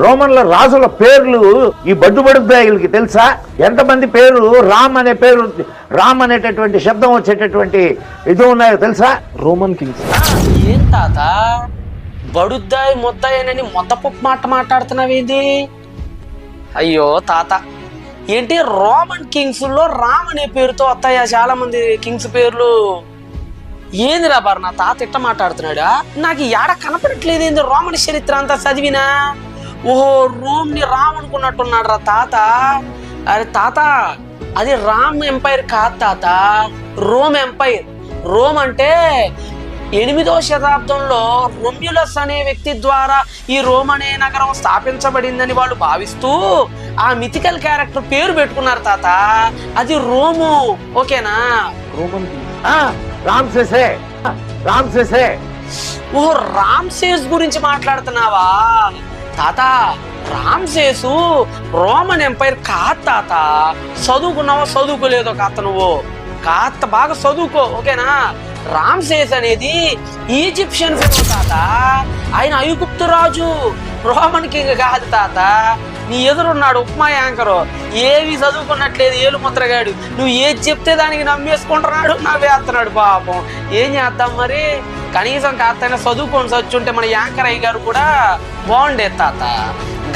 రోమన్ల రాజుల పేర్లు ఈ బడ్డుబడుద్దాయిలకి తెలుసా? ఎంతమంది పేరు రామ్ అనే పేరు, రామ్ అనేటటువంటి శబ్దం వచ్చేటటువంటి ఇది ఉన్నాయో తెలుసా? Roman Kings. ఏం తాత బడుద్దాయి ముద్దాయనని మొద్దపప్పు మాట్లాడుతున్నావేంది? అయ్యో తాత, ఏంటి రోమన్ కింగ్స్ లో రామ్ అనే పేరుతో వస్తాయా చాలా మంది కింగ్స్ పేర్లు? ఏందిరా బారు నా తాత ఇట్ట మాట్లాడుతున్నాడా? నాకు ఏడ కనపడట్లేదు ఏంది రోమన్ చరిత్ర అంతా చదివినా. ఓహో, రోమ్ ని రామ్ అనుకున్నట్టున్నాడు రా తాత. అరే తాత, అది రామ్ ఎంపైర్ కాదు తాత, రోమ్ ఎంపైర్. రోమ్ అంటే 8వ శతాబ్దంలో రొమ్యులస్ అనే వ్యక్తి ద్వారా ఈ రోమ్ అనే నగరం స్థాపించబడిందని వాళ్ళు భావిస్తూ ఆ మిథికల్ క్యారెక్టర్ పేరు పెట్టుకున్నారు తాత. అది రోము, ఓకేనా? Roman kings. రామ్సేసే. ఓహో, రామ్సేస్ గురించి మాట్లాడుతున్నావా తాత? రామ్సేసు రోమన్ ఎంపైర్ కాదు తాత. చదువుకున్నావో చదువుకోలేదో కాత నువ్వు? కాత బాగా చదువుకో, ఓకేనా? రామ్సేస్ అనేది ఈజిప్షియన్ ఫిరో తాత. ఆయన ఐగుప్తు రాజు, రోమన్ కింగ్ కాదు తాత. నీ ఎదురున్నాడు ఉప్మా యాంకరు, ఏవి చదువుకున్నట్లేదు ఏలు ముద్రగాడు. నువ్వు ఏది చెప్తే దానికి నమ్మేసుకుంటున్నాడు, నవ్వేస్తున్నాడు పాపం. ఏం చేద్దాం మరి? కనీసం కాస్తైనా చదువుకొని చచ్చుంటే మన యాంకర్ అయ్య గారు కూడా బాగుండేది తాత.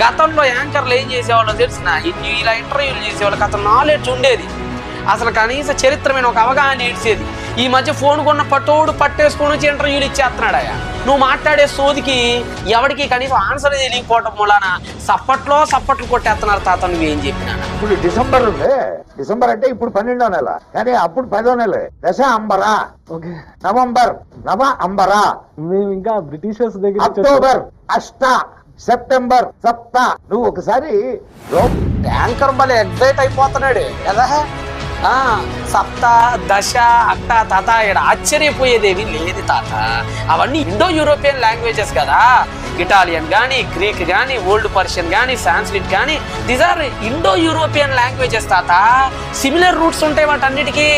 గతంలో యాంకర్లు ఏం చేసేవాళ్ళో తెలిసిన, ఇలా ఇంటర్వ్యూలు చేసేవాళ్ళకి అతను నాలెడ్జ్ ఉండేది, అసలు కనీస చరిత్రమైన ఒక అవగాహన ఇచ్చేది. ఈ మధ్య ఫోన్ కొన్న పట్టోడు పట్టేసుకొని వచ్చి ఇంటర్వ్యూలు ఇచ్చేస్తున్నాడయా. నువ్వు మాట్లాడే సోదికి ఎవరికి కనీసం ఆన్సర్ తెలియకపోవటం మూలాన సప్పట్లు కొట్టేస్తున్నారు తాత. నువ్వేం చెప్పినా ఇప్పుడు డిసెంబర్ ఉంది. డిసెంబర్ అంటే ఇప్పుడు 12వ నెల, కానీ అప్పుడు 10వ నెల. దశ అంబరా, నవంబర్ నవ అంబరా. మేము ఇంకా బ్రిటిషర్స్ దగ్గర అక్టోబర్ అష్ట, సెప్టెంబర్ సప్త. నువ్వు ఒకసారి యాంకర్ భలే ఎగ్జైట్ అయిపోతున్నాడు కదా. సప్త, దశ, అట్ట తాత. ఇక్కడ ఆశ్చర్యపోయేదేవి లేదు తాత. అవన్నీ ఇండో యూరోపియన్ లాంగ్వేజెస్ కదా. ఇటాలియన్ కానీ, గ్రీక్ కానీ, ఓల్డ్ పర్షియన్ కానీ, సాంస్క్రిట్ కానీ, these are Indo European languages తాత. సిమిలర్ రూట్స్ ఉంటాయి వాటన్నిటికీ.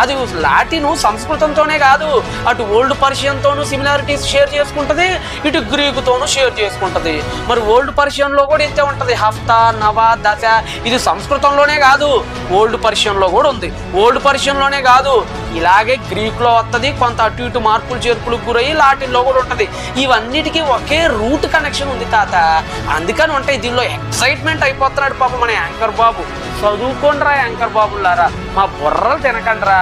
అది లాటిన్ సంస్కృతంతోనే కాదు, అటు ఓల్డ్ పర్షియన్తోనూ సిమిలారిటీస్ షేర్ చేసుకుంటది, ఇటు గ్రీకుతోనూ షేర్ చేసుకుంటది. మరి ఓల్డ్ పర్షియన్లో కూడా ఇంతే ఉంటది. హఫ్తా, నవ, దశ. ఇది సంస్కృతంలోనే కాదు, ఓల్డ్ పర్షియన్లో కూడా ఉంది. ఓల్డ్ పర్షియన్లోనే కాదు, ఇలాగే గ్రీక్ లో వస్తుంది. కొంత అటు ఇటు మార్పులు చేర్పులకు గురయ్యి లాటిన్ లో కూడా ఉంటది. ఇవన్నిటికీ ఒకే రూట్ కనెక్షన్ ఉంది తాత. అందుకని ఉంటాయి. దీనిలో ఎక్సైట్మెంట్ అయిపోతున్నాడు పాపం మన యాంకర్ బాబు. చదువుకోండిరా యాంకర్ బాబులారా, మా బుర్రలు తినకండిరా.